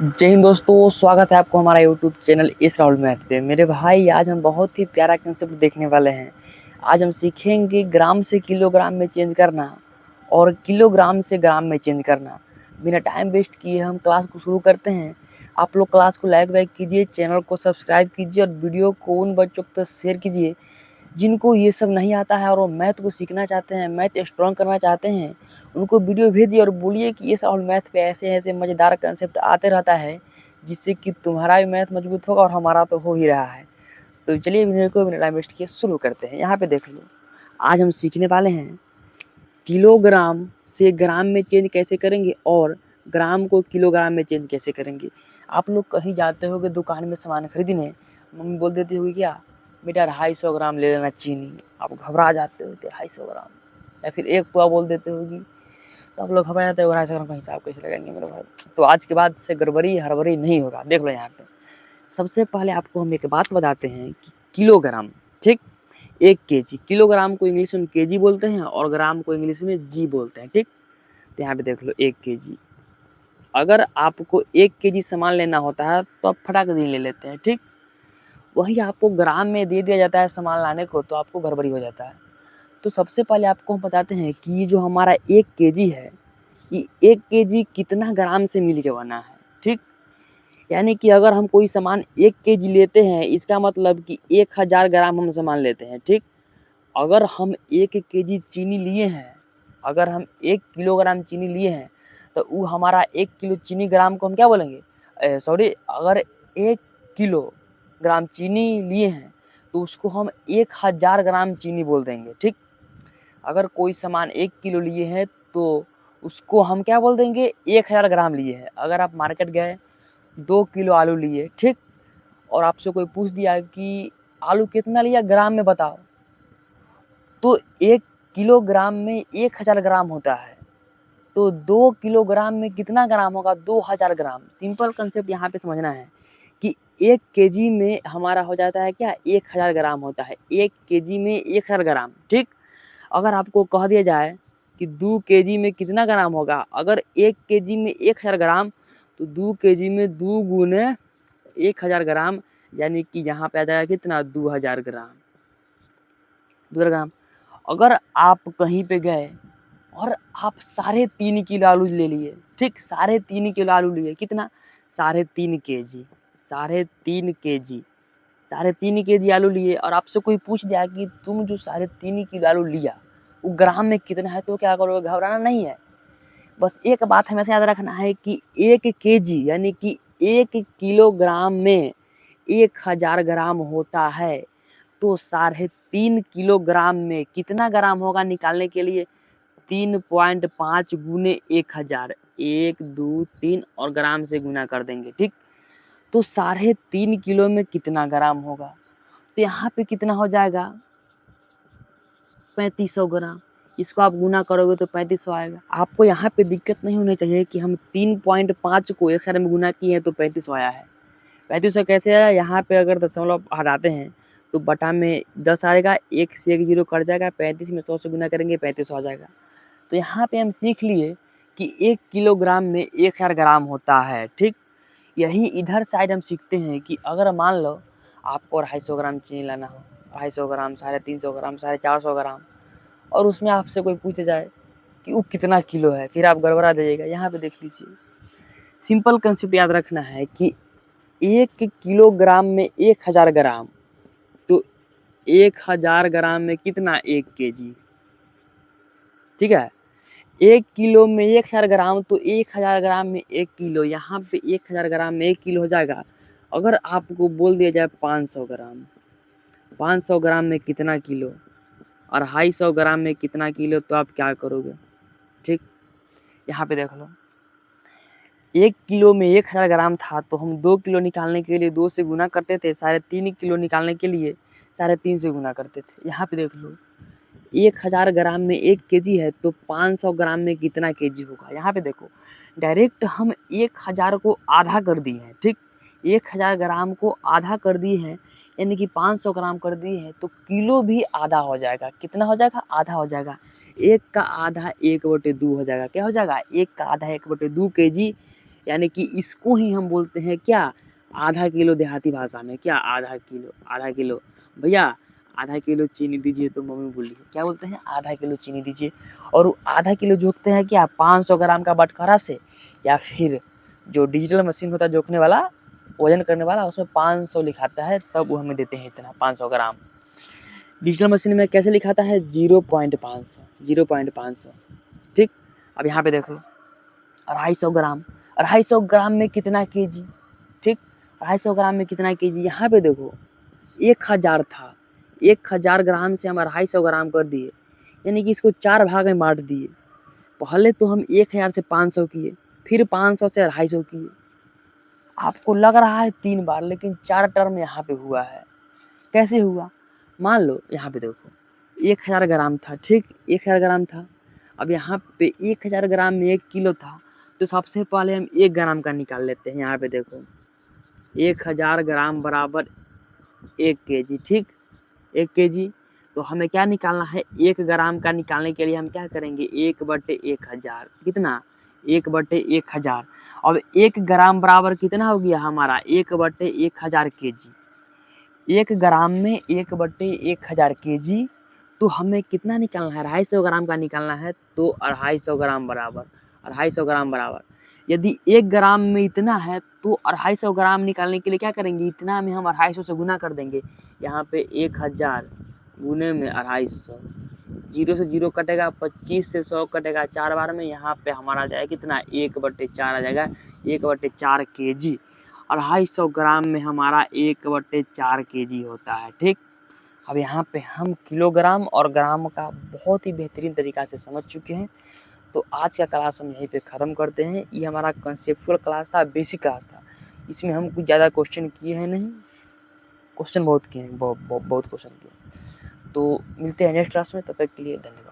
जय हिंद दोस्तों, स्वागत है आपको हमारा यूट्यूब चैनल इस राहुल मैथ पे। मेरे भाई, आज हम बहुत ही प्यारा कंसेप्ट देखने वाले हैं। आज हम सीखेंगे ग्राम से किलोग्राम में चेंज करना और किलोग्राम से ग्राम में चेंज करना। बिना टाइम वेस्ट किए हम क्लास को शुरू करते हैं। आप लोग क्लास को लाइक कीजिए, चैनल को सब्सक्राइब कीजिए और वीडियो को उन बच्चों तक शेयर कीजिए जिनको ये सब नहीं आता है और वो मैथ को सीखना चाहते हैं, मैथ स्ट्रॉन्ग करना चाहते हैं। उनको वीडियो भेजिए और बोलिए कि ये राहुल मैथ पे ऐसे ऐसे मज़ेदार कंसेप्ट आते रहता है जिससे कि तुम्हारा भी मैथ मजबूत होगा और हमारा तो हो ही रहा है। तो चलिए वीडियो को बिना टाइम वेस्ट किए शुरू करते हैं। यहाँ पे देख लो, आज हम सीखने वाले हैं किलोग्राम से ग्राम में चेंज कैसे करेंगे और ग्राम को किलोग्राम में चेंज कैसे करेंगे। आप लोग कहीं जाते होगे दुकान में सामान खरीदने, मम्मी बोल देती होगी क्या, बेटा 250 ग्राम ले लेना चीनी। आप घबरा जाते हो कि 250 ग्राम, या फिर 1 पुआ बोल देते होगी तो आप लोग घबरा जाते हो 250 ग्राम का हिसाब कैसे लगाएंगे मेरे भाई। तो आज के बाद से गड़बड़ी हड़बड़ी नहीं होगा। देख लो यहाँ पे, सबसे पहले आपको हम एक बात बताते हैं कि किलोग्राम, ठीक, 1 केजी। किलोग्राम को इंग्लिश में केजी बोलते हैं और ग्राम को इंग्लिश में जी बोलते हैं, ठीक। तो यहाँ पे देख लो 1 केजी। अगर आपको 1 केजी सामान लेना होता है तो आप फटाक दिन ले लेते हैं, ठीक। वही आपको ग्राम में दे दिया जाता है सामान लाने को तो आपको गड़बड़ी हो जाता है। तो सबसे पहले आपको हम बताते हैं कि ये जो हमारा 1 केजी है, ये 1 केजी कितना ग्राम से मिल के बना है, ठीक। यानी कि अगर हम कोई सामान 1 केजी लेते हैं, इसका मतलब कि 1000 ग्राम हम सामान लेते हैं, ठीक। अगर हम 1 केजी चीनी लिए हैं, अगर हम 1 किलोग्राम चीनी लिए हैं तो वो हमारा 1 किलो चीनी ग्राम को हम क्या बोलेंगे, सॉरी, अगर 1 किलोग्राम चीनी लिए हैं तो उसको हम 1000 ग्राम चीनी बोल देंगे, ठीक। अगर कोई सामान 1 किलो लिए हैं तो उसको हम क्या बोल देंगे, 1000 ग्राम लिए हैं। अगर आप मार्केट गए, 2 किलो आलू लिए, ठीक, और आपसे कोई पूछ दिया कि आलू कितना लिया ग्राम में बताओ, तो 1 किलोग्राम में 1000 ग्राम होता है। तो 2 किलोग्राम में कितना ग्राम होगा, 2000 ग्राम। सिंपल कंसेप्ट यहाँ पे समझना है कि 1 केजी में हमारा हो जाता है क्या, 1000 ग्राम होता है। 1 केजी में 1000 ग्राम, ठीक। अगर आपको कह दिया जाए कि 2 केजी में कितना ग्राम होगा, अगर 1 केजी में 1000 ग्राम तो 2 केजी में 2 गुने 1000 ग्राम, यानी कि यहाँ पे आ जाएगा कितना, 2000 ग्राम। 2000 ग्राम। अगर आप कहीं पे गए और आप 3.5 किलो आलू ले लिए, ठीक, 3.5 किलो आलू लिए, कितना, 3.5 केजी, 3.5 केजी, 3.5 केजी आलू लिए, और आपसे कोई पूछ दिया कि तुम जो 3.5 किलो आलू लिया वो ग्राम में कितना है, तो क्या करोगे, घबराना नहीं है। बस एक बात हमेशा याद रखना है कि 1 केजी यानी कि 1 किलोग्राम में 1000 ग्राम होता है। तो 3.5 किलोग्राम में कितना ग्राम होगा निकालने के लिए, 3.5 गुने 1000, 1 2 3 और ग्राम से गुना कर देंगे, ठीक। तो 3.5 किलो में कितना ग्राम होगा, तो यहाँ पे कितना हो जाएगा, 3500 ग्राम। इसको आप गुना करोगे तो 3500 आएगा। आपको यहाँ पे दिक्कत नहीं होनी चाहिए कि हम 3.5 को 1000 में गुना किए हैं तो 3500 आया है। 3500 कैसे आया, यहाँ पे अगर दशमलव हटाते हैं तो बटा में 10 आएगा, 1 से 1 जीरो कट जाएगा, 35 में 100 से गुना करेंगे 3500 आ जाएगा। तो यहाँ पे हम सीख लिए कि 1 किलोग्राम में 1000 ग्राम होता है, ठीक। यही इधर साइड हम सीखते हैं कि अगर मान लो आपको 250 ग्राम चीनी लाना हो, 250 ग्राम, 350 ग्राम, 450 ग्राम, और उसमें आपसे कोई पूछ जाए कि वो कितना किलो है, फिर आप गड़बड़ा जाइएगा। यहाँ पे देख लीजिए, सिंपल कंसेप्ट याद रखना है कि 1 किलोग्राम में 1000 ग्राम, तो 1000 ग्राम में कितना, 1 केजी, ठीक है। 1 किलो में 1000 ग्राम तो 1000 ग्राम में 1 किलो, यहाँ पे 1000 ग्राम में 1 किलो हो जाएगा। अगर आपको बोल दिया जाए 500 ग्राम, 500 ग्राम में कितना किलो और 250 ग्राम में कितना किलो, तो आप क्या करोगे, ठीक। यहाँ पे देख लो, 1 किलो में 1000 ग्राम था तो हम 2 किलो निकालने के लिए 2 से गुना करते थे, 3.5 किलो निकालने के लिए 3.5 से गुना करते थे। यहाँ पे देख लो, 1000 ग्राम में 1 केजी है तो 500 ग्राम में कितना केजी होगा। यहाँ पे देखो, डायरेक्ट हम 1000 को आधा कर दिए हैं, ठीक। 1000 ग्राम को आधा कर दिए हैं, यानी कि 500 ग्राम कर दिए हैं, तो किलो भी आधा हो जाएगा। कितना हो जाएगा, आधा हो जाएगा। 1 का आधा 1/2 हो जाएगा। क्या हो जाएगा, 1 का आधा 1/2 केजी, यानी कि इसको ही हम बोलते हैं क्या, आधा किलो देहाती भाषा में, क्या आधा किलो भैया आधा किलो चीनी दीजिए, तो मम्मी बोली क्या बोलते हैं, आधा किलो चीनी दीजिए। और वो आधा किलो जोखते हैं क्या, 500 ग्राम का बटखरा से, या फिर जो डिजिटल मशीन होता है जोखने वाला, वजन करने वाला, उसमें 500 लिखाता है, तब वो हमें देते हैं इतना 500 ग्राम। डिजिटल मशीन में कैसे लिखाता है, 0.500। ठीक, अब यहाँ पे देखो 250 ग्राम में कितना केजी, ठीक, 250 ग्राम में कितना केजी, यहाँ पे देखो 1000 था, 1000 ग्राम से हम 250 ग्राम कर दिए, यानी कि इसको 4 भाग में बांट दिए। पहले तो हम 1000 से 500 किए, फिर 500 से 250 किए। आपको लग रहा है 3 बार, लेकिन 4 टर्म यहाँ पे हुआ है। कैसे हुआ, मान लो यहाँ पे देखो 1000 ग्राम था, ठीक, 1000 ग्राम था। अब यहाँ पे 1000 ग्राम में 1 किलो था, तो सबसे पहले हम 1 ग्राम का निकाल लेते हैं। यहाँ पे देखो 1000 ग्राम बराबर 1 केजी, ठीक, 1 केजी। तो हमें क्या निकालना है, 1 ग्राम का निकालने के लिए हम क्या करेंगे, 1/1000, कितना, 1/1000। अब 1 ग्राम बराबर कितना हो गया हमारा, 1/1000 केजी। 1 ग्राम में 1/1000 केजी, तो हमें कितना निकालना है, 250 ग्राम का निकालना है, तो 250 ग्राम बराबर 250 ग्राम बराबर। यदि 1 ग्राम में इतना है, तो 250 ग्राम निकालने के लिए क्या करेंगे, इतना में हम 250 से गुना कर देंगे। यहाँ पे 1000 गुने में 250, 0 से 0 कटेगा, 25 से 100 कटेगा 4 बार में, यहाँ पे हमारा जाएगा कितना, 1/4 आ जाएगा, 1/4 केजी। 250 ग्राम में हमारा 1/4 केजी होता है, ठीक। अब यहाँ पे हम किलोग्राम और ग्राम का बहुत ही बेहतरीन तरीका से समझ चुके हैं। तो आज का क्लास हम यहीं पे ख़त्म करते हैं। ये हमारा कंसेप्चुअल क्लास था, बेसिक क्लास था। इसमें हम कुछ ज़्यादा क्वेश्चन किए हैं नहीं, क्वेश्चन बहुत किए हैं, बहुत क्वेश्चन किए। तो मिलते हैं नेक्स्ट क्लास में, तब तक के लिए धन्यवाद।